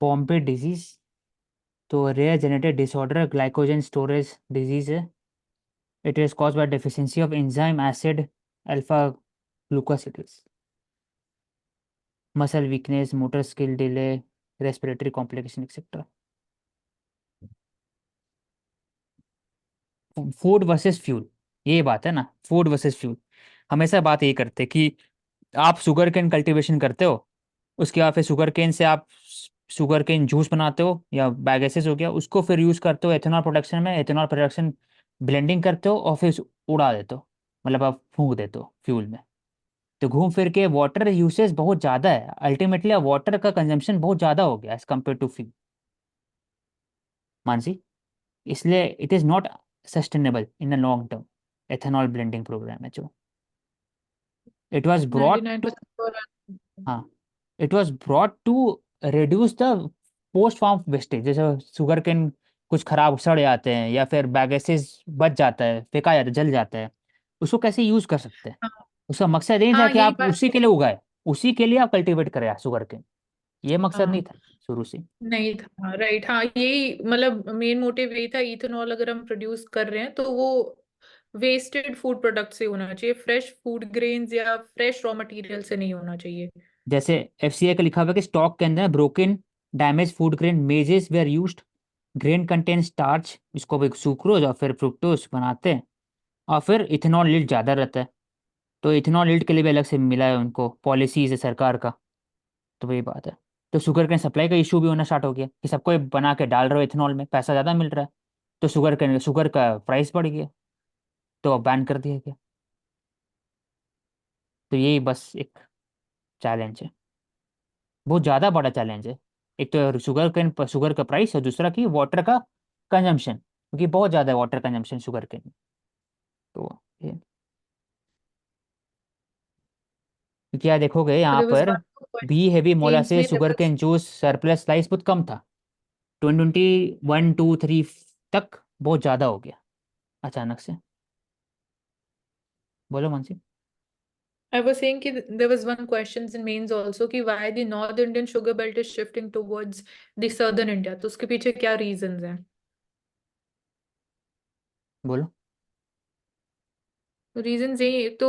पॉम्पे disease तो rare genetic disorder glycogen storage disease है। It is cause by deficiency of enzyme acid alpha glucosidase. Muscle weakness, motor skill delay, respiratory complication etcetera. Food versus fuel, ये बात है ना, food versus fuel. हमेशा बात यही करते कि आप शुगर केन कल्टीवेशन करते हो, उसके बाद फिर शुगर केन से आप शुगर केन जूस बनाते हो या बैगेसेस हो गया, उसको फिर यूज़ करते हो एथेनॉल प्रोडक्शन में, एथेनॉल प्रोडक्शन ब्लेंडिंग करते हो और फिर उड़ा देते हो, मतलब आप फूंक देते हो फ्यूल में। तो घूम फिर के वाटर यूसेज बहुत ज़्यादा है, अल्टीमेटली वाटर का कंजम्पशन बहुत ज़्यादा हो गया as compare to fuel, Mansi. इसलिए it is not sustainable in the long term, ethanol blending programme है जो इट वॉज ब्रॉट टू। 99% हाँ, it was brought to reduce the post farm wastage. जैसे शुगर केन कुछ खराब सड़ जाते हैं या फिर बैगेसेस बच जाता है, फेंका जाता है, जल जाता है, उसको कैसे यूज कर सकते हैं। हाँ। उसका मकसद ये नहीं था हाँ, कि यही आप बात उसी है। के लिए उगाए, उसी के लिए आप कल्टीवेट करें शुगर केन, ये मकसद नहीं हाँ, था शुरू से। नहीं था, राइट। हाँ, यही मतलब मेन मोटिव यही था, इथेनॉल अगर हम प्रोड्यूस कर रहे हैं तो वो वेस्टेड फूड प्रोडक्ट से होना चाहिए, फ्रेश फूड ग्रेन्स या फ्रेश रॉ मटेरियल से नहीं होना चाहिए। जैसे एफसीआई का लिखा हुआ है कि स्टॉक के अंदर broken damage food grain maizes were used, grain contain starch, इसको भी सुक्रोज और फिर फ्रुक्टोज बनाते हैं, और फिर इथेनॉल लीड ज़्यादा रहता है। तो इथेनॉल लीड के लिए भी अलग से मिला है उनको, पॉलिसीज है सरकार का। तो वही बात है। तो शुगर केन सप्लाई का इशू भी होना स्टार्ट हो गया कि सबको ये बना के डाल रहे हो इथेनॉल में, पैसा ज़्यादा मिल रहा है, तो शुगर का प्राइस बढ़ गया, तो अब बैन कर दिया गया। तो यही बस एक चैलेंज है, बहुत ज़्यादा बड़ा चैलेंज है। एक तो शुगर का प्राइस, और दूसरा कि वाटर का कंजम्पशन, क्योंकि बहुत ज़्यादा है वाटर कंजम्पशन शुगर केन में। तो ये क्या देखोगे So यहाँ there was पर, one more B question heavy games molasses में there sugar was cane juice surplus slice बहुत कम था, 2021 2 3 तक बहुत ज़्यादा हो गया अचानक से। बोलो मानसी। I was saying कि there was one questions in mains also कि why the North Indian sugar belt is shifting towards the Southern India, तो उसके पीछे क्या reasons हैं? बोलो। Reasons यही, एक तो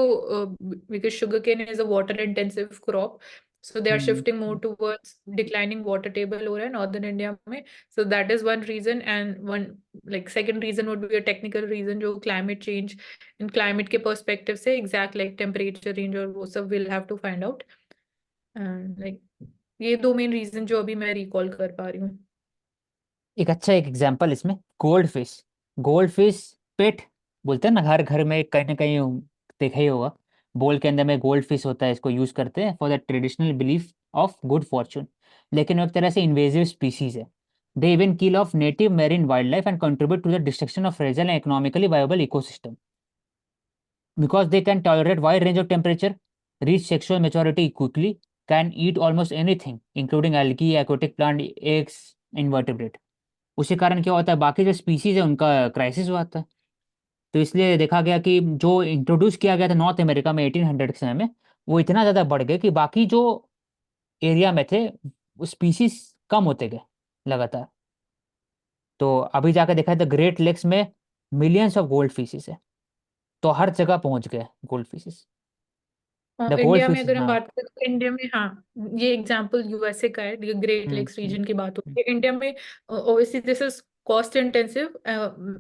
because sugarcane is a water intensive crop, so they are hmm, shifting more towards declining water table हो रहा है Northern India में, so that is one reason, and one like second reason would be a technical reason जो climate change, in climate के perspective से exact like temperature range और वो सब we'll have to find out, and like ये दो main reason जो अभी मैं रिकॉल कर पा रही हूँ। एक एग्जांपल इसमें, गोल्ड फिश पेट बोलते हैं ना, हर घर में कहीं ना कहीं देखा ही होगा, बोल के अंदर में गोल्ड फिश होता है, इसको यूज करते हैं for the traditional belief of good fortune. लेकिन वो एक तरह से इन्वेजिव स्पीसीज है। They even kill off native marine wildlife and contribute to the destruction of fragile and economically viable ecosystem, because they can tolerate wide range of temperature, reach sexual maturity quickly, can eat almost anything, including algae, aquatic plant, eggs, invertebrate। उसी कारण क्या होता है, बाकी जो species है उनका crisis हुआ था। तो इसलिए देखा गया कि जो इंट्रोड्यूस किया गया था नॉर्थ अमेरिका में 1800 के समय में, वो इतना ज़्यादा बढ़ गए कि बाकी जो एरिया में थे वो स्पीसीज कम होते गए लगातार। तो अभी जाकर देखा है तो ग्रेट लेक्स में मिलियंस ऑफ गोल्ड फिशेस है, तो हर जगह पहुंच गए gold fishes. The gold India में फिश, अगर हम हाँ। बात करें तो इंडिया में, हाँ, ये एग्जांपल यूएसए का है, ये ग्रेट हम्म, लेक्स रीजन की बात होती है। इंडिया में obviously this is cost intensive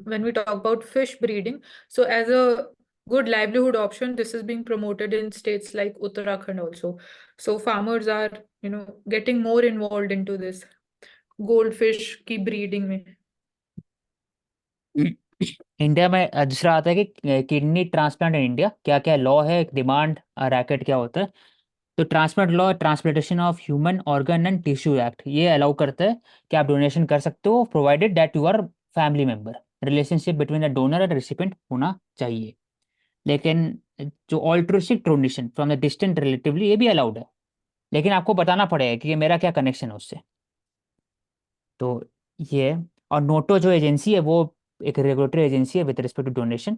when we talk about fish breeding, so as a good livelihood option this is being promoted in states like Uttarakhand also, so farmers are getting more involved into this goldfish की breeding में। India में दूसरा आता है कि kidney transplant in India क्या क्या law है, डिमांड रैकेट क्या होता है। तो transplant law, transplantation of human organ and tissue act, ये अलाउ करता है कि आप डोनेशन कर सकते हो provided that you are family member, relationship between the donor and recipient होना चाहिए। लेकिन जो altruistic donation from the distant relatively, ये भी अलाउड है, लेकिन आपको बताना पड़ेगा कि ये मेरा क्या कनेक्शन है उससे। तो ये है। और नोटो जो एजेंसी है वो एक रेगुलेटरी एजेंसी है विद रिस्पेक्ट टू डोनेशन।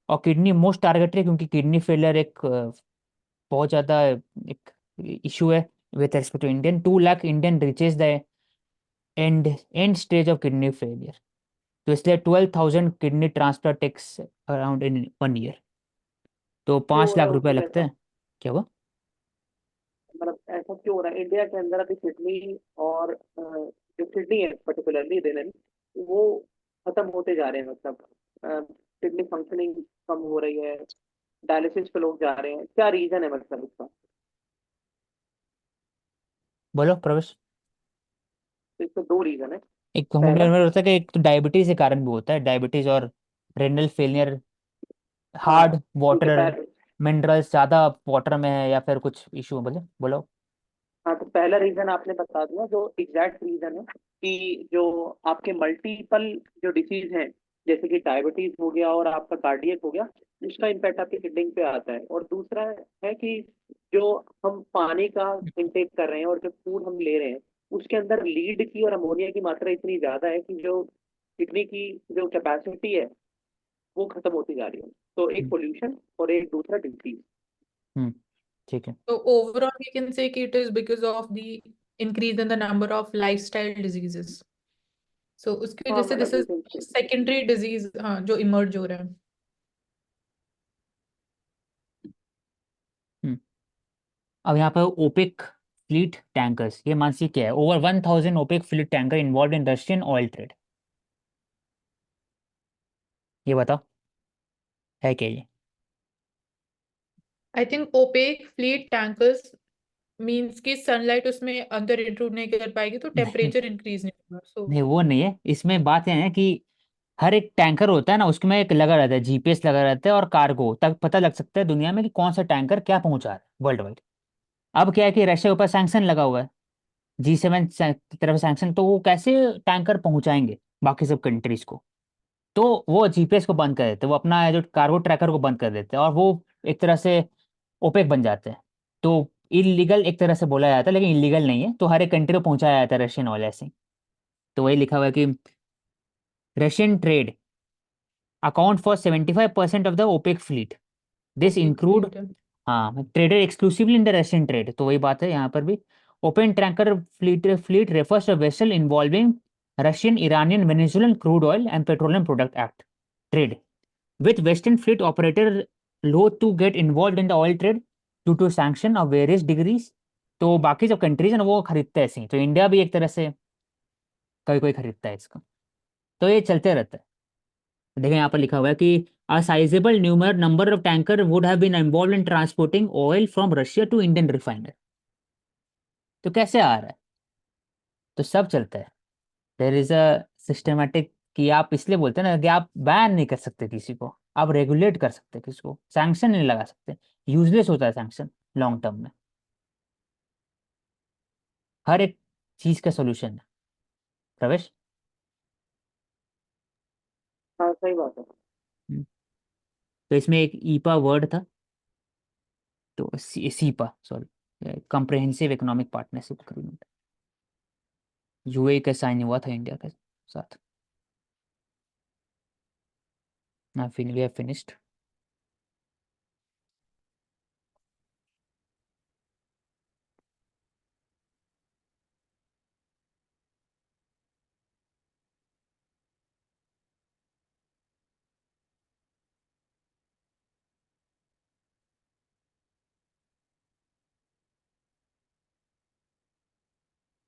और किडनी मोस्ट टारगेटेड है क्योंकि किडनी फेलियर एक बहुत ज़्यादा एक इशू है with respect to Indian, 2 lakh Indian reaches the end stage of kidney failure. तो इसलिए 12,000 kidney transplant takes around in 1 year. तो क्यों पाँच हो रहा लाख है रुपए उनमें लगते ऐसा? हैं। क्या हुआ? मतलब ऐसा क्यों हो रहा है इंडिया के अंदर? अभी किडनी और जो किडनी है पर्टिकुलरली रेनल, वो खत्म होते जा रहे हैं। मतलब किडनी फंक्शनिंग कम हो रही है, डायलिसिस पे लोग जा रहे हैं। क्या रीजन है मतलब इसका? बोलो प्रवेश। तो इसके दो रीजन है। एक तो पहला, होता है कि एक तो डायबिटीज के कारण भी होता है, डायबिटीज और रेनल फेलियर। हाँ हार्ड ठीक है। वाटर मिनरल्स ज़्यादा वाटर में है या फिर कुछ इशू, बोले बोलो। हाँ तो पहला रीजन आपने बता दिया। जो एग्जैक्ट रीजन है कि जो आपके मल्टीपल जो डिसीज हैं, जैसे कि डायबिटीज हो गया और आपका कार्डियक हो गया, उसका इम्पैक्ट आपकी किडनी पे आता है। और दूसरा है कि जो हम पानी का इंटेक कर रहे हैं और जो फूड हम ले रहे हैं, उसके अंदर लीड की और अमोनिया की मात्रा इतनी ज्यादा है कि जो किडनी की जो कैपेसिटी है वो खत्म होती जा रही है। तो एक हम्म। पोल्यूशन और एक दूसरा डिसीज। हम्म, ठीक है। So overall, we can say कि it is because of the increase in the number of lifestyle diseases. So उसकी हाँ वजह से this मतलब is secondary disease हाँ जो emerge हो रहा है। हम्म। अब यहाँ पर ओपेक फ्लीट टैंकर्स, ये मानसिक क्या है? Over 1,000 opaque fleet tanker involve in Russian oil trade. ये बताओ है क्या ये? I think opaque fleet tankers means कि सनलाइट उसमें अंदर इंट्रूड नहीं कर पाएगी तो नहीं, टेम्परेचर इंक्रीज नहीं होगा। सो नहीं वो नहीं है। इसमें बात है कि हर एक टैंकर होता है ना, उसमें एक लगा रहता है, जीपीएस लगा रहता है, और कार्गो तक पता लग सकता है दुनिया में कि कौन सा टैंकर क्या पहुंचा रहा है वर्ल्ड वाइड। अब क्या है कि रशिया के ऊपर सैंक्शन लगा हुआ है, G7 की तरफ से सैंक्शन, तो वो कैसे टैंकर पहुंचाएंगे बाकी सब कंट्रीज को? तो वो जीपीएस को बंद कर देते हैं, वो अपना जो कार्गो ट्रैकर को बंद कर देते हैं, और वो एक तरह से ओपेक बन जाते हैं। तो इलीगल एक तरह से बोला जाता है, लेकिन इलीगल नहीं है, तो हर एक कंट्री को पहुंचाया जाता है रशियन ऑयल ऐसे ही। तो वही लिखा हुआ है कि Russian trade account for 75% of the opaque fleet. This opaque include, fleet है। हाँ, traded exclusively in the Russian trade. तो वही बात है यहाँ पर भी। Open tanker fleet fleet refers to vessel involving Russian, Iranian, Venezuelan crude oil and petroleum product act trade, with Western fleet operator loath to get involved in the oil trade due to sanction of various degrees। तो बाकी जो countries है ना वो खरीदते हैं ऐसे ही, तो इंडिया भी एक तरह से कोई कोई खरीदता है इसका। तो ये चलते रहता है। देखिए यहाँ पर लिखा हुआ है कि a sizable number of tanker would have been involved in transporting oil from Russia to Indian refiner। तो कैसे आ रहा है? तो सब चलता है। देर इज अ सिस्टमेटिक, कि आप इसलिए बोलते हैं ना कि आप बैन नहीं कर सकते किसी को, आप रेगुलेट कर सकते हैं किसी को, सैंक्शन नहीं लगा सकते। यूजलेस होता है सैंक्शन लॉन्ग टर्म में। हर एक चीज का सोल्यूशन है प्रवेश। हाँ सही बात है। हम्म। तो इसमें एक ईपा वर्ड था, तो CEPA sorry, comprehensive economic partnership agreement, UAE का साइन हुआ था इंडिया के साथ। ना फिर we have finished.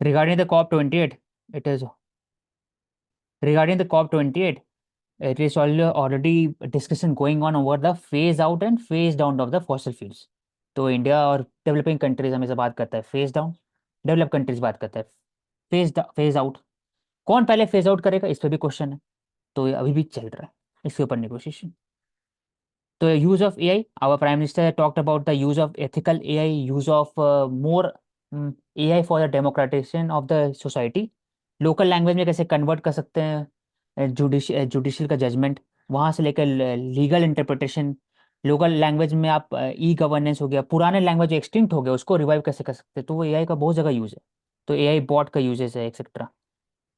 Regarding the COP28, it is regarding the COP28, it is already discussion going on over the phase out and phase down of the fossil fuels। तो India और developing countries हमेशा बात करता है phase down, develop countries बात करता है phase out. कौन पहले फेज आउट करेगा इस पे भी क्वेश्चन है। तो ये अभी भी चल रहा है इसके ऊपर नेगोशिएशन। तो use of AI, our prime minister talked about the use of ethical AI, use of more AI for the democratisation of the society. Local language में कैसे कन्वर्ट कर सकते हैं जुडिशियल का जजमेंट, वहाँ से लेकर लीगल इंटरप्रिटेशन। लोकल लैंग्वेज में आप ई गवर्नेंस हो गया, पुराने लैंग्वेज एक्सटिंक्ट हो गया, उसको रिवाइव कैसे कर सकते हैं, तो वो एआई का बहुत जगह यूज है। तो एआई बॉट का यूजेस है एक्सेट्रा,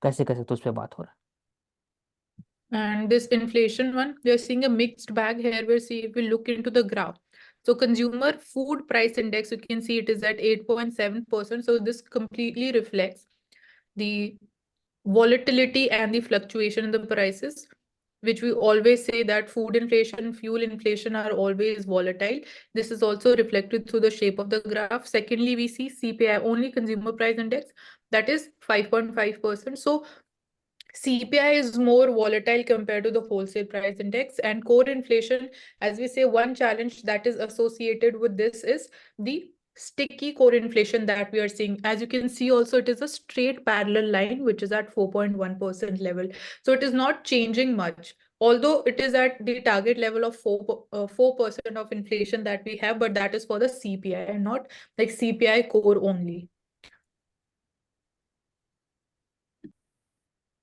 कैसे कर सकते हैं, उस पर बात हो रहा And this inflation one, we are seeing a mixed bag here. We're see if we look into the graph. So consumer food price index, you can see it is at 8.7%. So this completely reflects the volatility and the fluctuation in the prices, which we always say that food inflation, fuel inflation are always volatile. This is also reflected through the shape of the graph. Secondly, we see CPI, only consumer price index, that is 5.5%. So CPI is more volatile compared to the wholesale price index, and core inflation, as we say, one challenge that is associated with this is the sticky core inflation that we are seeing. As you can see also, it is a straight parallel line, which is at 4.1% level. So it is not changing much, although it is at the target level of 4% of inflation that we have, but that is for the CPI and not like CPI core only.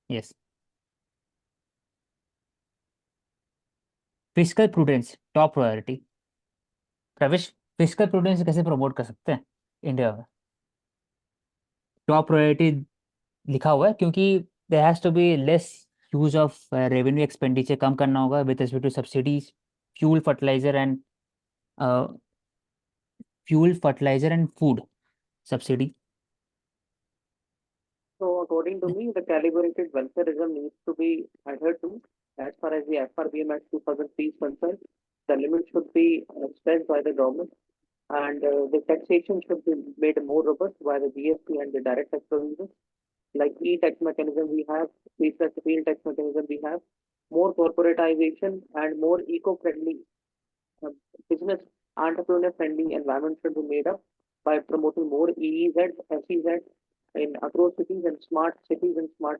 Yes. Fiscal prudence top priority. प्रवेश, fiscal prudence कैसे promote कर सकते हैं India में? Top priority लिखा हुआ है क्योंकि there has to be less use of revenue expenditure, कम करना होगा with respect to subsidies, fuel fertiliser and food subsidy. So according to me, the calibrated welfareism needs to be adhered to. As far as the FRBM Act 2003 is concerned, the limit should be set by the government, and the taxation should be made more robust by the GST and the direct tax provisions. Like e-tax mechanism we have, field tax mechanism we have, more corporatization and more eco-friendly uh, business entrepreneur friendly environment should be made up by promoting more EEZ, SEZ in across cities, and smart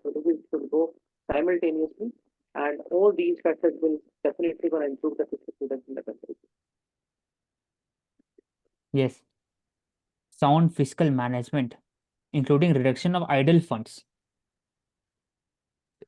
villages should go simultaneously. And all these factors will definitely going to improve the fiscal prudence in the country. Yes. Sound fiscal management, including reduction of idle funds,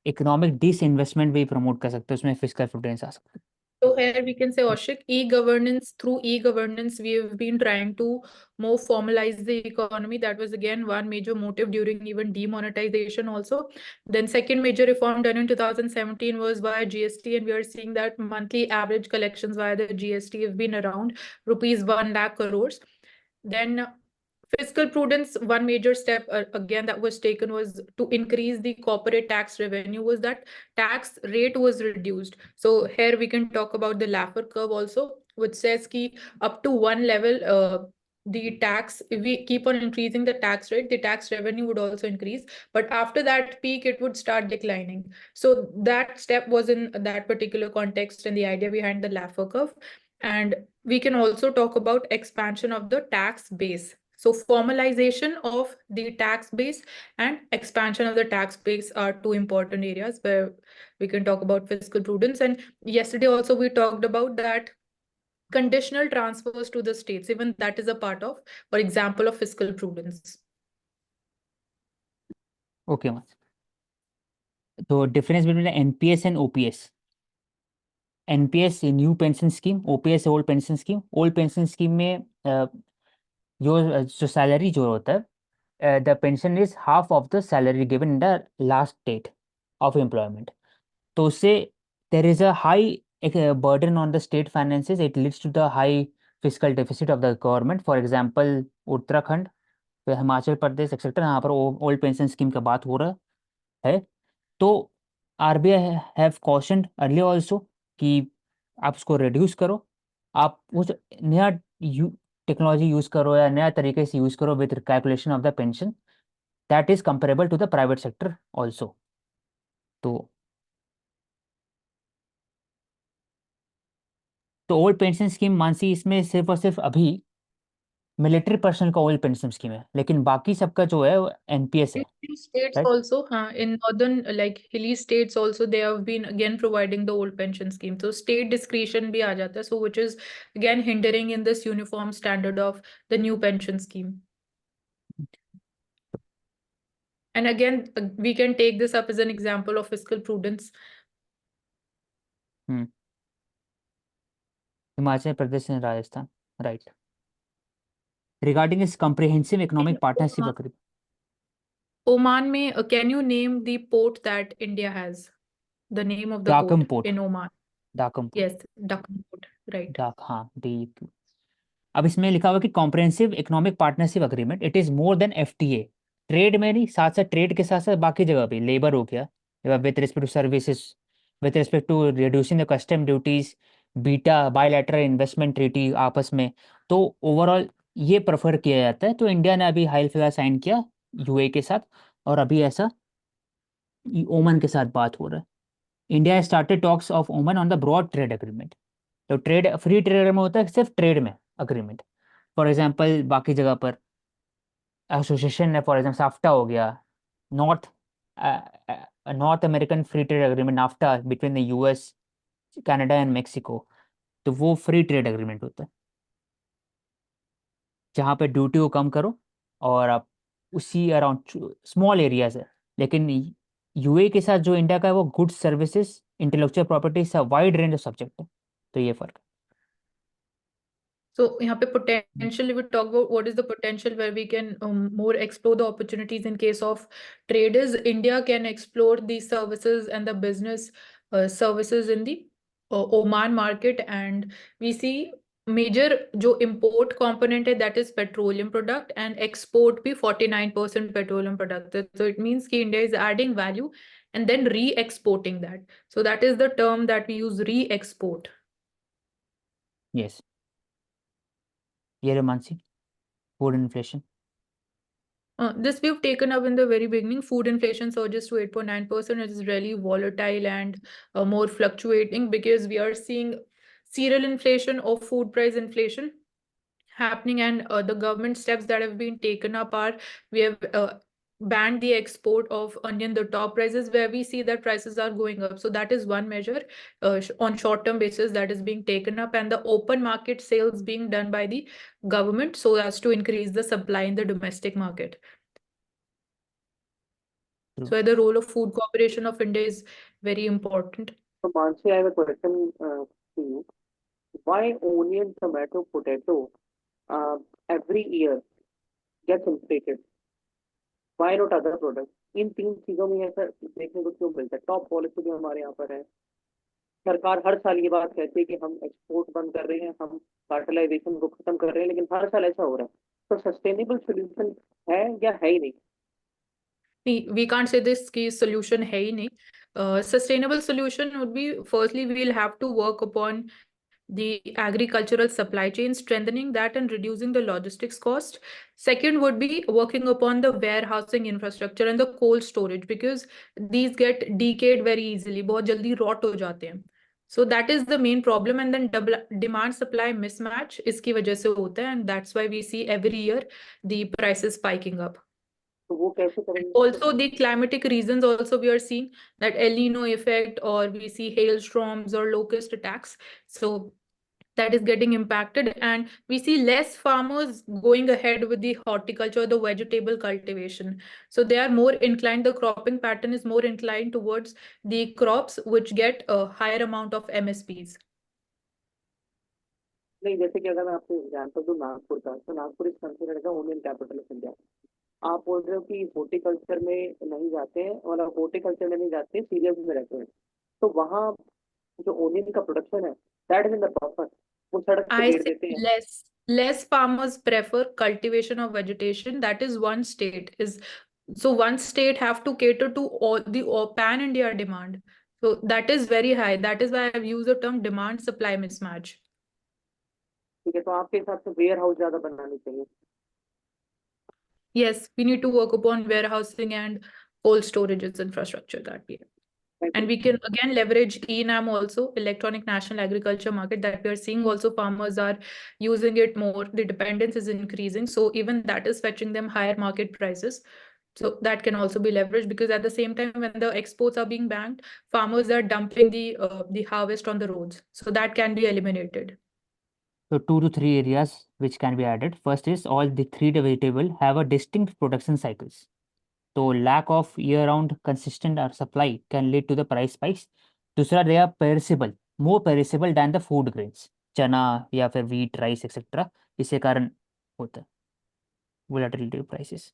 economic disinvestment भी promote कर सकते हैं, उसमें fiscal prudence आ सकता है। So here we can say, Ashik, e-governance, through e-governance, we have been trying to more formalize the economy. That was again one major motive during even demonetization also. Then second major reform done in 2017 was via GST, and we are seeing that monthly average collections via the GST have been around rupees 1 lakh crores. Then fiscal prudence, one major step again that was taken was to increase the corporate tax revenue, was that tax rate was reduced. So here we can talk about the Laffer curve also, which says ki up to one level, the tax, if we keep on increasing the tax rate, the tax revenue would also increase, but after that peak it would start declining. So that step was in that particular context and the idea behind the Laffer curve. And we can also talk about expansion of the tax base. So formalization of the tax base and expansion of the tax base are two important areas where we can talk about fiscal prudence. And yesterday also we talked about that conditional transfers to the states, even that is a part of, for example, of fiscal prudence. Okay ma'am, तो difference between NPS and OPS. NPS new pension scheme, OPS old pension scheme. Old pension scheme में जो जो salary जो होता है, the pension is half of the salary given in the last date of employment. तो उससे there is a high burden on the state finances. It leads to the high fiscal deficit of the government. For example, Uttarakhand, फिर Himachal Pradesh etcetera, यहाँ पर old pension scheme का बात हो रहा है। तो आरबीआई हैव कॉशन्ड अर्ली ऑल्सो कि आप उसको रिड्यूस करो, आप उस नया टेक्नोलॉजी यूज़ करो या नया तरीके से यूज़ करो with calculation of the pension that is comparable to the private sector also. तो ओल्ड पेंशन स्कीम मानसी, इसमें सिर्फ और सिर्फ अभी मिलिट्री पर्सनल का ओल्ड पेंशन स्कीम है, लेकिन बाकी सबका जो है एनपीएस है, In states right? also, in northern, like hilly states also, they have been again providing the old pension scheme. So state discretion bhi aa jata hai, so which is again hindering in this uniform standard of the new pension scheme. And again, we can take this up as an example of fiscal prudence. Himachal Pradesh and Rajasthan, right. Regarding इस comprehensive economic partnership agreement, Oman mein, can you name the port that India has? The name of the Duqm port port, in Oman? Duqm port, Yes, Dakkan port, right. डाक, हाँ D. अब इसमें लिखा हुआ कि comprehensive economic partnership agreement, it is more than FTA, trade में नहीं, साथ साथ ट्रेड के साथ साथ बाकी जगह भी लेबर हो गया, with respect to services, with respect to reducing the custom duties, beta bilateral investment treaty आपस में। तो ओवरऑल ये प्रेफर किया जाता है। तो इंडिया ने अभी हाल फिलहाल साइन किया यूए के साथ, और अभी ऐसा ओमान के साथ बात हो रहा है। India started talks of Oman on the broad trade agreement. तो ट्रेड फ्री ट्रेड में होता है सिर्फ ट्रेड में अग्रीमेंट। फॉर एग्जांपल बाकी जगह पर एसोसिएशन है, फॉर एग्जांपल साफ्टा हो गया, north north American free trade agreement NAFTA between the US, Canada and Mexico. तो वो फ्री ट्रेड एग्रीमेंट होता है जहाँ पे ड्यूटी को कम करो और आप उसी अराउंड स्मॉल एरियाज है। लेकिन यूए के साथ जो इंडिया का है वो goods services intellectual property wide range of subject है। तो ये फर्क So यहाँ पे है। potential, we talk about what is the potential where we can more explore the opportunities in case of trade is India can explore the services and the business services in the Oman market, and we see major जो import component है that is petroleum product, and export भी 49% petroleum product है. So it means कि India is adding value and then re-exporting that. So that is the term that we use, re-export. Yes, ये रोमांसी food inflation. This we've taken up in the very beginning. Food inflation surges to 8.9%. It is really volatile and more fluctuating because we are seeing serial inflation or food price inflation happening, and the government steps that have been taken up are we have banned the export of onion, the top prices, where we see that prices are going up. So that is one measure on short-term basis that is being taken up, and the open market sales being done by the government so as to increase the supply in the domestic market. So the role of food cooperation of India is very important. So Mansi, I have a question to you. Why onion, tomato, potato every year gets inflated? Why not other products? इन तीन चीजों में ऐसा देखने को क्यों मिलता है? Top policy भी हमारे यहाँ पर है। सरकार हर साल ये बात कहती है कि हम एक्सपोर्ट बंद कर रहे हैं, हम फर्टिलाइजेशन को खत्म कर रहे हैं, लेकिन हर साल ऐसा हो रहा है। तो सस्टेनेबल सोल्यूशन है या है ही नहीं? We can't say this ki solution hai hi nahi. Sustainable solution would be, firstly we'll have to work upon the agricultural supply chain, strengthening that and reducing the logistics cost. Second would be working upon the warehousing infrastructure and the cold storage, because these get decayed very easily, बहुत जल्दी rot हो जाते हैं. So that is the main problem, and then demand supply mismatch इसकी वजह से होता है, and that's why we see every year the prices spiking up. तो वो कैसे करेंगे? Also the climatic reasons also we are seeing that El Nino effect, or we see hailstorms or locust attacks. So that is getting impacted, and we see less farmers going ahead with the horticulture, the vegetable cultivation. So they are more inclined, the cropping pattern is more inclined towards the crops which get a higher amount of MSPs. नहीं, जैसे कि अगर मैं आपको example दूं नागपुर का, तो Nagpur is considered as onion capital of India. आप बोल रहे हो कि हॉर्टिकल्चर में नहीं जाते हैं, और हॉर्टिकल्चर में नहीं जाते, सीरियल्स में रहते हैं। तो वहाँ जो ओनियन का प्रोडक्शन है, that is in the proper, वो सड़क पे I गेड़ say देते हैं। less farmers prefer cultivation of vegetation. That is one state is, so one state have to cater to all the pan India demand. So that is very high. That is why I've used the term demand supply mismatch. ठीक है, तो आपके हिसाब से ware house ज्यादा बनाने चाहिए? Yes, we need to work upon warehousing and cold storages infrastructure that we have. And we can again leverage ENAM also, Electronic National Agriculture Market, that we are seeing also farmers are using it more. The dependence is increasing. So even that is fetching them higher market prices. So that can also be leveraged, because at the same time, when the exports are being banned, farmers are dumping the harvest on the roads. So that can be eliminated. So 2 to 3 areas which can be added. First is all the three vegetable have a distinct production cycles. So lack of year-round consistent supply can lead to the price spikes. दूसरा, they are perishable, more perishable than the food grains, चना या फिर wheat, rice, etc. इसके कारण होता है volatility prices.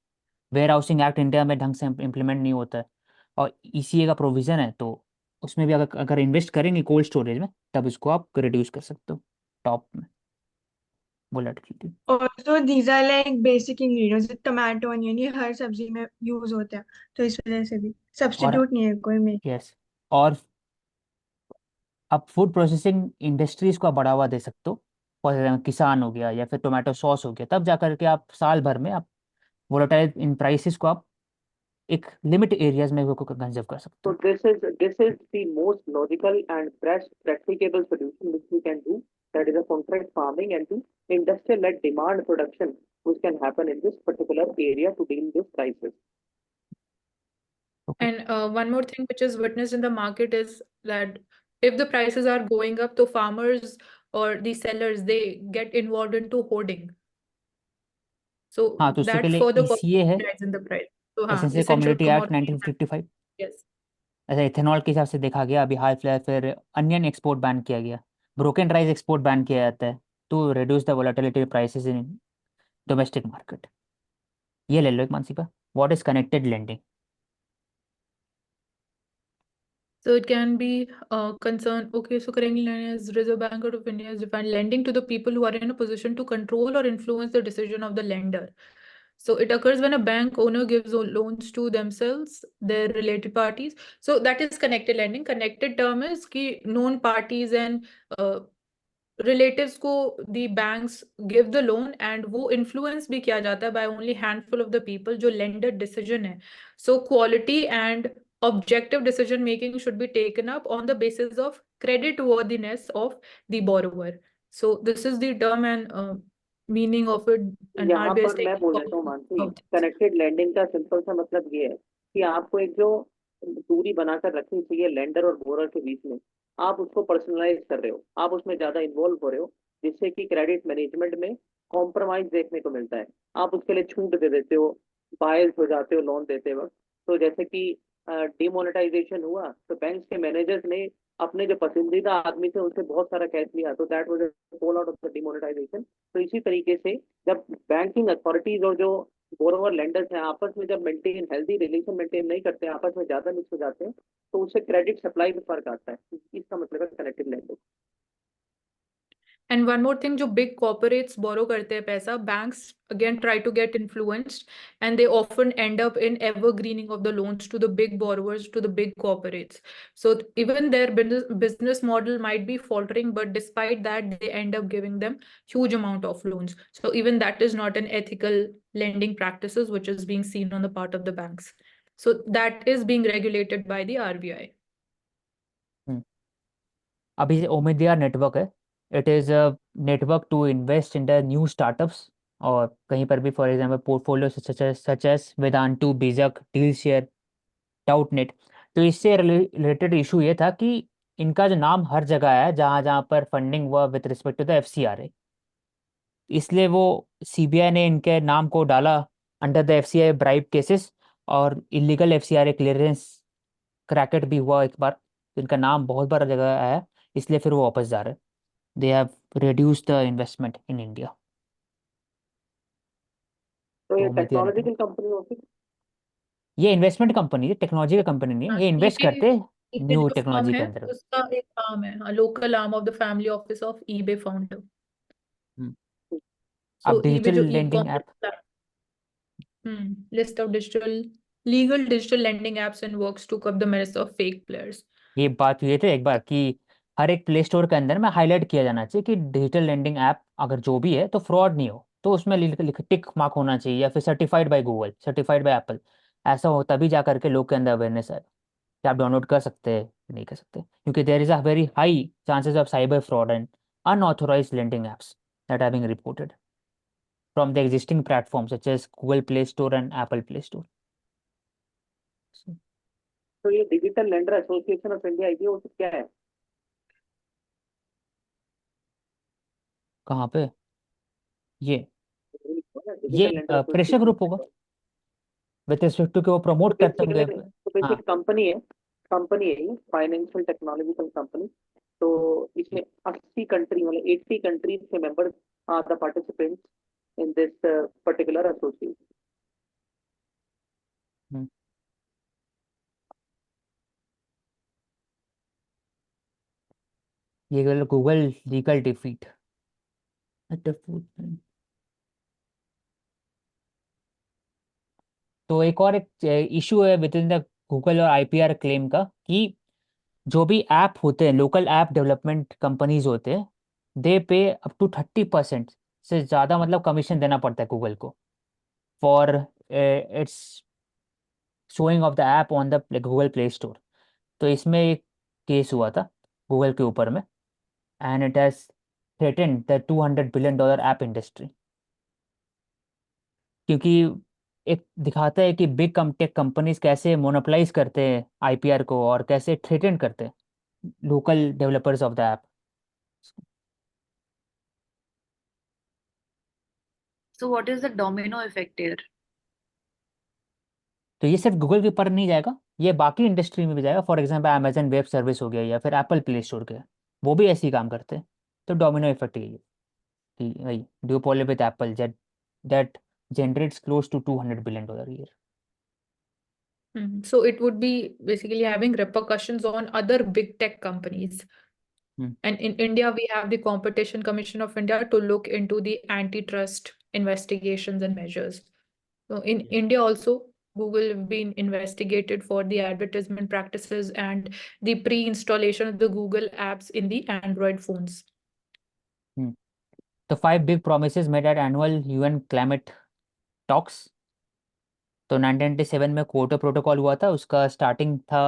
Warehousing act India में ढंग से इम्प्लीमेंट नहीं होता है, और ईसीए का प्रोविजन है, तो उसमें भी अगर अगर इन्वेस्ट करेंगे कोल्ड स्टोरेज में, तब इसको आप रिड्यूस कर सकते हो टॉप में। Volatility. Also these are like basic ingredients, tomato onion ये हर सब्जी में यूज होता है, तो इस वजह से भी और सब्स्टिट्यूट नहीं है कोई में। यस, और आप फूड प्रोसेसिंग इंडस्ट्रीज को आप बढ़ावा दे सकते हो। फॉर एग्जाम्पल किसान हो गया या फिर टोमेटो सॉस हो गया, तब जा करके आप साल भर में आप वोलेटाइल इन प्राइसेस को आप एक लिमिट एरियाज में कंजर्व कर सकते So हो। this is the most logical and best practicable solution which we can do. That is a contract farming and the industrial-led demand production which can happen in this particular area to deal with prices. Okay. And one more thing which is witnessed in the market is that if the prices are going up, the farmers or the sellers, they get involved into hoarding. So हाँ, तो उससे के that लिए further ECA है, rise in the price. So हाँ, essential essential commodity act commodities. 1955। Yes. ऐसा ethanol के हिसाब से देखा गया अभी हाल फिलहाल, फिर अनियन एक्सपोर्ट बैन किया गया, ब्रोकन राइस एक्सपोर्ट बैन किया जाता है to reduce the volatility prices in domestic market. ये ले लो एक मानसिका, what is connected lending. So it can be concern. Okay, so currently as Reserve Bank of India has defined lending to the people who are in a position to control or influence the decision of the lender. So it occurs when a bank owner gives loans to themselves, their related parties. So that is connected lending. Connected term is ki known parties and relatives को the banks give the loan and वो influence भी किया जाता है by only handful of the people जो lender decision है. So quality and objective decision making should be taken up on the basis of credit worthiness of the borrower. So this is the term and meaning of it, and यहाँ RBI is पर मैं taking बोल देता हूँ Mansi, forward. Connected landing का simple सा मतलब ये है कि आपको एक जो दूरी बनाकर रखनी चाहिए लेंडर और बोरर के बीच में, आप उसको पर्सनलाइज कर रहे हो, आप उसमें ज्यादा इन्वॉल्व हो रहे हो, जिससे कि क्रेडिट मैनेजमेंट में कॉम्प्रोमाइज देखने को मिलता है। आप उसके लिए छूट दे देते हो, बायस हो जाते हो लोन देते वक्त। तो जैसे कि डिमोनेटाइजेशन हुआ तो बैंक के मैनेजर्स ने अपने जो पसंदीदा आदमी थे उनसे बहुत सारा कैश लिया, तो that was fall out of the demonetisation. तो इसी तरीके से जब बैंकिंग अथॉरिटीज और जो बोरोवर लेंडर्स हैं आपस में जब मेंटेन हेल्दी रिलेशन मेंटेन नहीं करते, आपस में ज्यादा मिक्स हो जाते हैं, तो उससे क्रेडिट सप्लाई में फर्क आता है। इसका मतलब है connected landing. And one more thing, जो big corporates borrow करते हैं पैसा, banks again try to get influenced, and they often end up in evergreening of the loans to the big borrowers, to the big corporates. So even their business model might be faltering, but despite that, they end up giving them huge amount of loans. So even that is not an ethical lending practices, which is being seen on the part of the banks. So that is being regulated by the RBI. अभी Omidyar network है, it is a network to invest in the new startups. और कहीं पर भी for example portfolio such as Vedantu, Bijak, deal share, Doubtnut. तो इससे related issue ये था कि इनका जो नाम हर जगह है जहाँ जहाँ पर फंडिंग हुआ with respect to the FCRA, इसलिए वो सीबीआई ने इनके नाम को डाला under the FCI bribe cases, और इलीगल एफसीआरए क्लियरेंस क्रैकेट भी हुआ एक बार, तो इनका नाम बहुत बार जगह आया है, इसलिए फिर वो वापस जा रहे हैं। They have reduced the investment in India. तो ये तो मीडिया नेटवर्क, टेक्नोलॉजिकल कंपनी होती ये इन्वेस्टमेंट कंपनी है, टेक्नोलॉजी का कंपनी नहीं है, हाँ, ये इन्वेस्ट eBay करते हैं eBay न्यू जो फर्म टेक्नोलॉजी के है अंदर। उसका एक आर्म है, हाँ, local arm of the family office of eBay founder. Hmm. So अब eBay डिजिटल जो e lending app, commerce list of digital legal digital lending apps and works to curb the menace of fake players. ये बात हुई थी एक बार कि हर एक play store के अंदर में हाईलाइट किया जाना चाहिए कि डिजिटल लेंडिंग ऐप अगर जो भी है तो फ्रॉड नहीं हो, तो उसमें टिक मार्क होना चाहिए, या फिर certified by Google, certified by Apple. ऐसा हो तभी जा करके लोग के अंदर अवेयरनेस आए कि आप डाउनलोड कर सकते हैं नहीं कर सकते, क्योंकि there is a very high chances of cyber fraud and unauthorized lending apps that are being reported from the existing platforms such as Google Play Store and Apple Play Store. So, तो ये digital lender association of India ये वो क्या है? कहाँ पे ये digital lender pressure group association. होगा विथ रिस्पेक्ट टू कि वो तो प्रमोट करते होंगे। बेसिकली हाँ। कंपनी है ये फाइनेंशियल टेक्नोलॉजिकल कंपनी। तो इसमें 80 कंट्री मतलब 80 कंट्रीज के members are the participants in this particular association. Hmm, ये गूगल लीगल डिफीट। तो एक और एक इशू है विद इन द गूगल और आईपीआर क्लेम का कि जो भी ऐप होते हैं, लोकल ऐप डेवलपमेंट कंपनीज होते हैं, दे पे अप टू 30% से ज़्यादा मतलब कमीशन देना पड़ता है गूगल को for its showing off the app on the Google play store. तो इसमें एक केस हुआ था गूगल के ऊपर में, and it has threatened the $200 billion app industry, क्योंकि एक दिखाता है कि बिग टेक कंपनीज कैसे मोनोपलाइज करते हैं आईपीआर को और कैसे थ्रेटेंड करते हैं local developers of the app. So what is the domino effect here? तो ये सिर्फ गूगल के ऊपर नहीं जाएगा, ये बाकी इंडस्ट्री में भी जाएगा। For example Amazon web service हो गया या फिर एप्पल प्ले स्टोर के, वो भी ऐसे ही काम करते हैं। तो डोमिनो इफेक्ट यही है कि वही duopoly with Apple that generates close to $200 billion year. So it would be basically having repercussions on other big tech companies. And in India, we have the Competition Commission of India to look into the antitrust investigations and measures. So in India also, Google have been investigated for the advertisement practices and the pre-installation of the Google apps in the Android phones. तो 5 big promises made at annual UN climate talks. तो 1997 में Kyoto protocol हुआ था, उसका starting था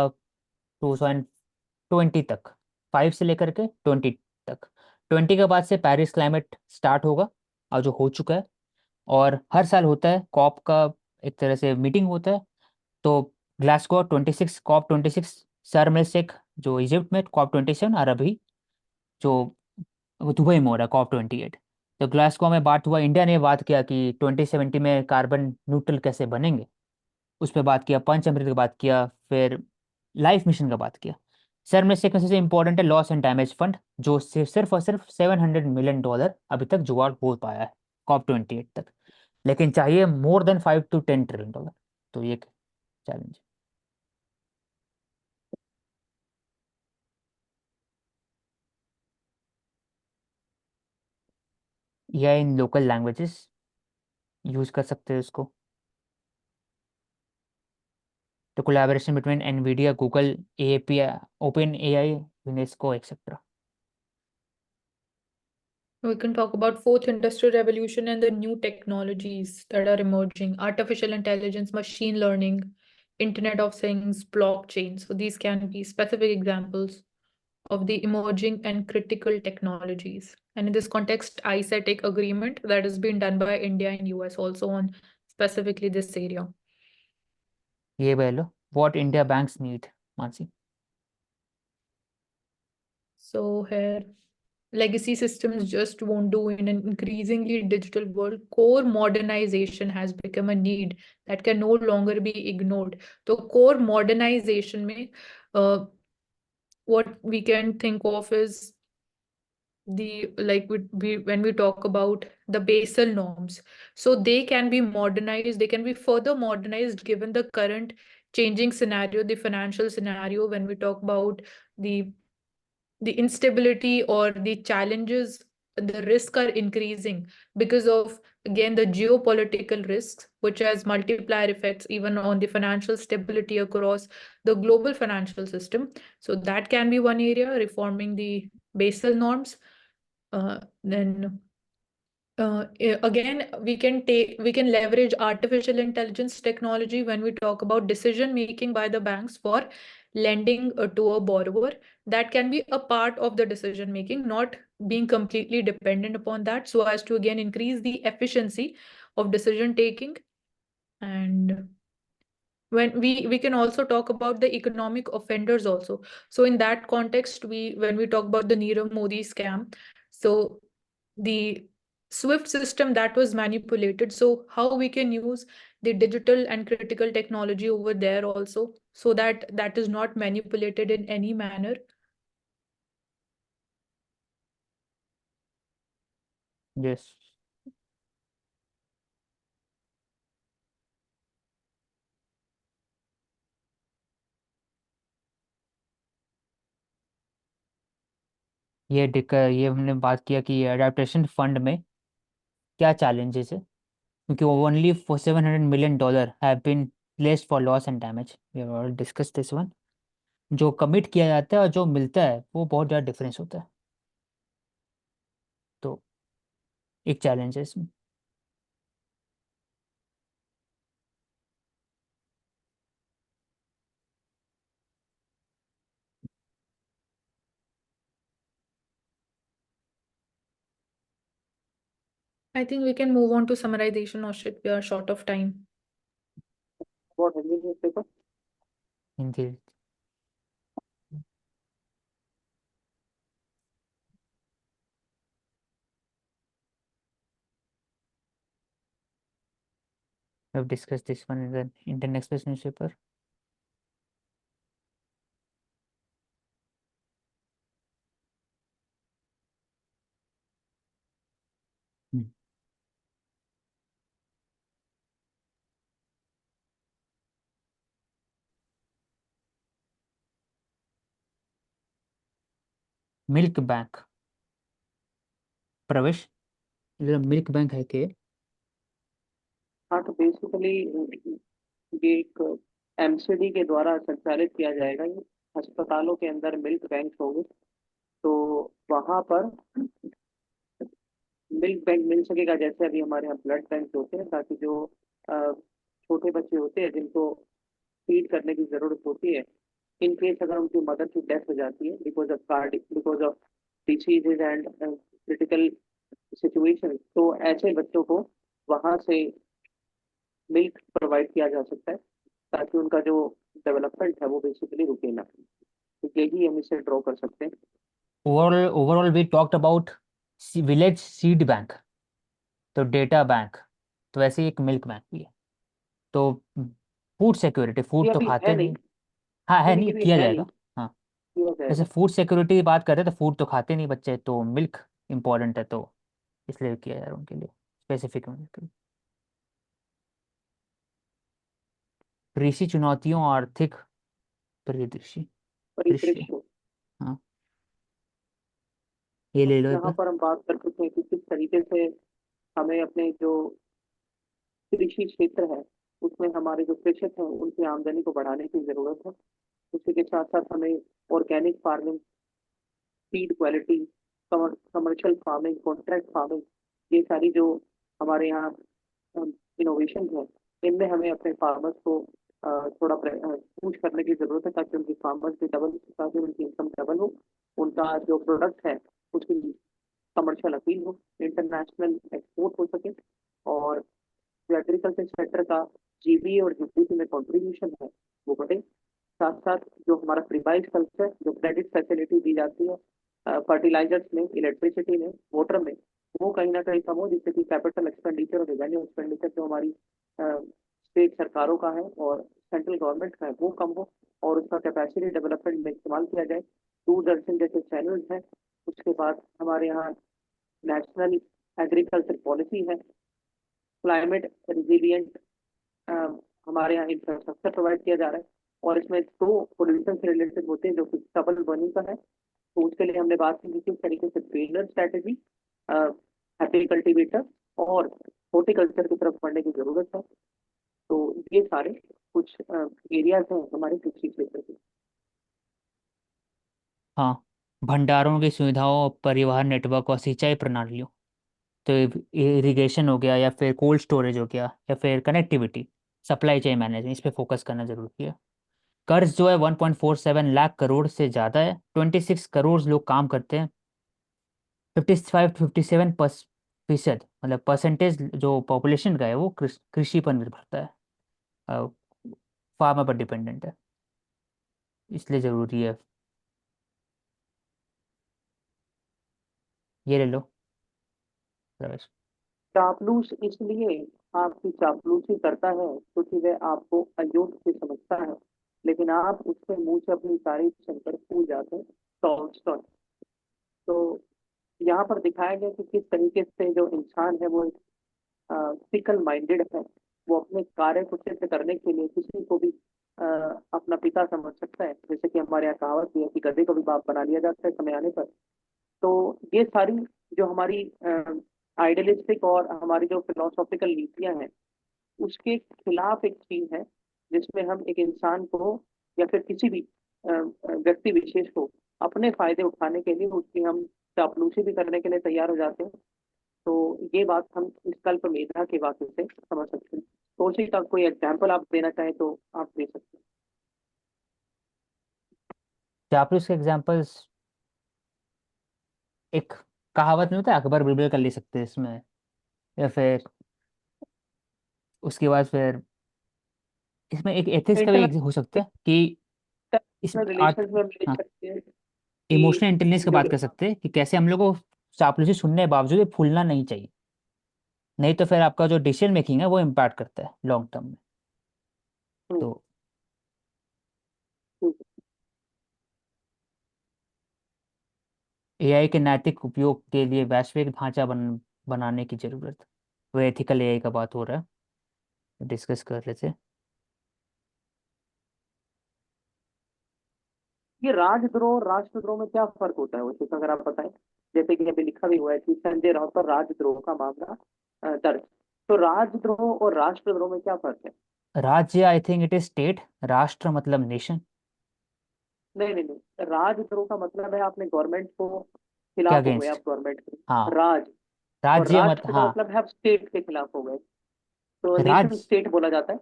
2020 तक, 5 से लेकर के 20 तक। 20 के बाद से पेरिस क्लाइमेट स्टार्ट होगा और जो हो चुका है, और हर साल होता है कॉप का एक तरह से मीटिंग होता है। तो ग्लासगो 26, COP 26, शर्म एल शेख जो इजिप्ट में, COP 27, और अभी जो वो दुबई में हो रहा है COP 28। तो ग्लासगो में बात हुआ, इंडिया ने बात किया कि 2070 में कार्बन न्यूट्रल कैसे बनेंगे, उस पर बात किया। पंच अमृत का बात किया, फिर लाइफ मिशन का बात किया। सर में से सबसे इम्पोर्टेंट है लॉस एंड डैमेज फंड, जो सिर्फ और सिर्फ $700 मिलियन अभी तक जुगाड़ हो पाया है COP 28 तक, लेकिन चाहिए मोर देन $5 to 10 ट्रिलियन। तो ये चैलेंज। या इन लोकल लैंग्वेजेस यूज कर सकते हैं इसको। तो collaboration between Nvidia, Google, API, open AI, UNESCO etcetera. We can talk about fourth industrial revolution and the new technologies that are emerging: artificial intelligence, machine learning, Internet of Things, blockchain. So these can be specific examples of the emerging and critical technologies. And in this context, ISATEC agreement that has been done by India and US also on specifically this area. ये बोलो what India banks need, Mansi. So here, legacy systems just won't do in an increasingly digital world. Core modernization has become a need that can no longer be ignored. So core modernization में what we can think of is the like we when we talk about the basal norms. So they can be modernized, they can be further modernized given the current changing scenario, the financial scenario, when we talk about the the instability or the challenges, the risks are increasing because of, again, the geopolitical risks, which has multiplier effects even on the financial stability across the global financial system. So that can be one area, reforming the basal norms. Then again, we can leverage artificial intelligence technology when we talk about decision making by the banks for lending to a borrower. That can be a part of the decision making, not being completely dependent upon that, so as to again increase the efficiency of decision taking. And when we can also talk about the economic offenders also. So in that context, when we talk about the Nirav Modi scam, so the SWIFT system that was manipulated, so how we can use the digital and critical technology over there also, so that that is not manipulated in any manner. Yes. ये हमने बात किया कि adaptation fund में क्या challenges है, क्योंकि only for $700 million have been placed for loss and damage, we have already discuss this one. जो कमिट किया जाता है और जो मिलता है वो बहुत ज़्यादा डिफरेंस होता है, तो एक चैलेंज है इसमें। I think we can move on to summarization, or should we are short of time. What Hindi newspaper? Hindi. We have discussed this one in the Indian Express newspaper. Milk bank प्रवेश, milk bank है कि हाँ, तो basically ये एक MCD के द्वारा संचालित किया जाएगा। ये अस्पतालों के अंदर मिल्क बैंक होंगे, तो वहां पर मिल्क बैंक मिल सकेगा, जैसे अभी हमारे यहाँ ब्लड बैंक होते हैं, ताकि जो अ, छोटे बच्चे होते हैं जिनको फीड करने की जरूरत होती है, इन केस अगर उनकी मदर की डेथ हो जाती है because of diseases and critical situation, तो ऐसे बच्चों को वहां से मिल्क प्रोवाइड किया जा सकता है, ताकि उनका जो डेवलपमेंट है वो बेसिकली रुके ना। तो यही हम इसे ड्रॉ कर सकते हैं। Overall we talked about village seed bank, तो डेटा बैंक, तो वैसे ही एक मिल्क बैंक भी है। तो फूड सिक्योरिटी, फूड ये तो अभी खाते है नहीं। नहीं। हाँ है, नहीं, नहीं ये भी किया है नहीं, जाएगा। हाँ, किया जैसे जाएगा। फूड सिक्योरिटी की बात कर रहे हैं तो फूड तो खाते नहीं बच्चे, तो मिल्क इम्पोर्टेंट है, तो इसलिए किया जा रहा है उनके लिए स्पेसिफिक मिल्क। कृषि चुनौतियों और आर्थिक परिदृश्य दृश्य। परिदृश्य। हाँ, ये ले लो एक यहाँ बार। पर हम बात कर सकते हैं कि किस तरीके से हमें अपने जो कृषि क्षेत्र है उसमें हमारे जो कृषक हैं उनकी आमदनी को बढ़ाने की जरूरत है। उसी के साथ साथ हमें organic farming, seed quality, commercial farming, contract farming, ये सारी जो हमारे यहाँ इनोवेशन है, इनमें हमें अपने फार्मर्स को थोड़ा पुश करने की जरूरत है, ताकि उनकी फार्मर्स भी डबल, ताकि उनकी इनकम डबल हो, उनका जो प्रोडक्ट है उसकी कमर्शियल अपील हो, इंटरनेशनल एक्सपोर्ट हो सके, और जो एग्रीकल्चर सेक्टर का जीबी और जीडीपी में कंट्रीब्यूशन है वो बढ़े। साथ साथ जो हमारा प्रीबाइज कल्चर, जो क्रेडिट फैसिलिटी दी जाती है फर्टिलाइजर्स में, इलेक्ट्रिसिटी में, वाटर में, वो कहीं ना कहीं कम हो, जिससे कि कैपिटल एक्सपेंडिचर और रेवेन्यू एक्सपेंडिचर जो हमारी स्टेट सरकारों का है और सेंट्रल गवर्नमेंट का है वो कम हो, और उसका कैपेसिटी डेवलपमेंट में इस्तेमाल किया जाए। दूरदर्शन जैसे चैनल्स हैं, उसके बाद हमारे यहाँ नेशनल एग्रीकल्चर पॉलिसी है, क्लाइमेट रिजिलियंट हमारे यहाँ इंफ्रास्ट्रक्चर प्रोवाइड किया जा रहा है, और इसमें दो पोल्यूशन से रिलेटेड होते हैं जो कि डबल बर्निंग का है। तो उसके लिए हमने बात की कि किस तरीके से ट्रेलर स्ट्रैटेजी, हैप्पी कल्टीवेटर और हॉर्टिकल्चर की तरफ बढ़ने की जरूरत है। तो ये सारे कुछ एरियाज हैं हमारे कृषि क्षेत्र के। हाँ, भंडारों की सुविधाओं, परिवहन नेटवर्क और सिंचाई प्रणालियों, तो इरिगेशन हो गया, या फिर कोल्ड स्टोरेज हो गया, या फिर कनेक्टिविटी, सप्लाई चेन मैनेजमेंट, इस पे फोकस करना जरूरी है। कर्ज जो है 1.47 लाख करोड़ से ज़्यादा है, 26 करोड़ लोग काम करते हैं, 55-57% मतलब परसेंटेज जो पॉपुलेशन का है वो कृषि पर निर्भरता है, फार्मर पर डिपेंडेंट है, इसलिए ज़रूरी है। ये ले लो प्रवेश। चापलूस इसलिए आपकी चापलूसी करता है क्योंकि वह आपको अयोग्य से समझता है, लेकिन आप उसके मुंह से अपनी तारीफ सुनकर भूल जाते हैं। टॉल्स्टॉय। तो यहाँ पर दिखाया गया कि किस तरीके से जो इंसान है वो फिकल माइंडेड है, वो अपने कार्य को सिद्ध करने के लिए किसी को भी अपना पिता समझ सकता है। जैसे कि हमारे यहाँ कहावत भी है कि गधे को भी बाप बना लिया जाता है समय आने पर। तो ये सारी जो हमारी आइडियलिस्टिक और हमारी जो फिलोसॉफिकल नीतियां हैं उसके खिलाफ एक चीज है, जिसमें हम एक इंसान को या फिर किसी भी व्यक्ति विशेष को अपने फायदे उठाने के लिए उसकी हम चापलूसी भी करने के लिए तैयार हो जाते हैं। तो ये बात हम इस कल्प मेधा के वाक्य से समझ सकते हैं। तो उसी का कोई एग्जाम्पल आप देना चाहें तो आप दे सकते हैं। चापलूस के एग्जाम्पल्स, एक कहावत में होता है अकबर बिरबल का ले सकते हैं इसमें, या फिर उसके बाद फिर इसमें एक एथिक्स का भी हो सकता है कि इस इंटरनेशनल आर्ट, रिलेशन में हम ले हाँ, सकते हैं इमोशनल कि इंटेलिजेंस की जो बात कर सकते हैं कि कैसे हम लोग को चापलूसी सुनने के बावजूद भी फूलना नहीं चाहिए, नहीं तो फिर आपका जो डिसीजन मेकिंग है वो इम्पैक्ट करता है लॉन्ग टर्म में। हम्म, तो हम्म, एआई के नैतिक उपयोग के लिए वैश्विक ढांचा बनाने की जरूरत, वो एथिकल एआई का बात हो रहा है, डिस्कस कर रहे थे। ये राजद्रोह और राष्ट्रद्रोह में क्या फर्क होता है वैसे, तो अगर आप बताएं। जैसे कि अभी लिखा भी हुआ है कि संजय राउत पर राजद्रोह का मामला दर्ज। तो राजद्रोह और राष्ट्रद्रोह में क्या फर्क है? राज्य, I think it is state, राष्ट्र मतलब नेशन नहीं नहीं नहीं, राजद्रोह का मतलब है आपने गवर्नमेंट को के खिलाफ हो गए, अगेंस्ट। आप गवर्नमेंट के हाँ, राज। और राज्य मत, राष्ट्र का हाँ, मतलब है आप स्टेट के खिलाफ हो गए। तो नेशन राज, स्टेट बोला जाता है।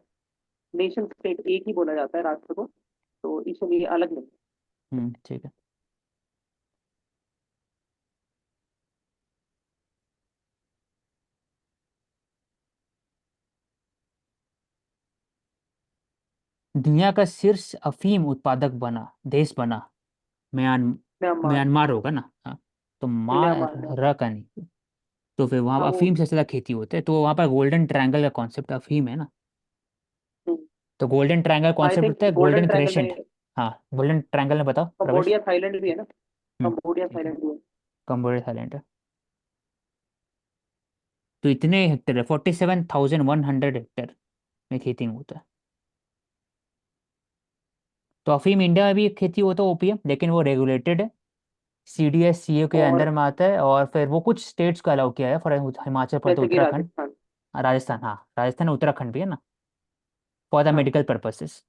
नेशन स्टेट एक ही बोला जाता है राष्ट्र को, तो इसलिए अलग नहीं। ठीक है। दुनिया का शीर्ष अफीम उत्पादक बना देश बना, म्यान म्यांमार। म्यांमार होगा ना, हाँ। तो माँ म्यांमार में। र का नहीं, तो फिर वहाँ हाँ पर वो। अफीम से ज़्यादा खेती होते है, तो वहाँ पर गोल्डन ट्रायंगल का कॉन्सेप्ट अफीम है ना। तो गोल्डन ट्रायंगल आई कॉन्सेप्ट थिंक होता है गोल्डन गोल्डन ट्रायंगल क्रेसेंट। में हाँ, गोल्डन ट्रायंगल में बताओ प्रवेश। कंबोडिया थाईलैंड भी है ना। कंबोडिया ठीक है, थाईलैंड भी है। कम्बोडिया थाईलैंड है। तो इतने हेक्टेयर है, 47,100 हेक्टेयर में खेती होता है। तो अफीम इंडिया में भी खेती होता है, ओपीएम, लेकिन वो रेगुलेटेड है, सीडीएस सीए के और अंदर में आता है, और फिर वो कुछ स्टेट्स को अलाउ किया है, फॉर हिमाचल प्रदेश, जैसे कि उत्तराखंड, राजस्थान। राजस्थान, हाँ राजस्थान उत्तराखंड भी है ना, फॉर द हाँ। Medical purposes.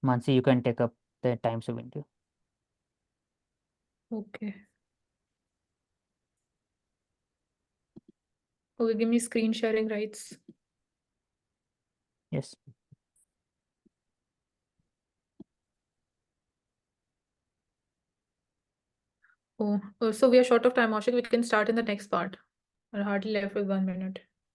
Mansi, you can take up the Times of India. Okay. Okay, give me screen sharing rights. Yes. Oh, so we are short of time, Ashik. We can start in the next part. We're hardly left with 1 minute.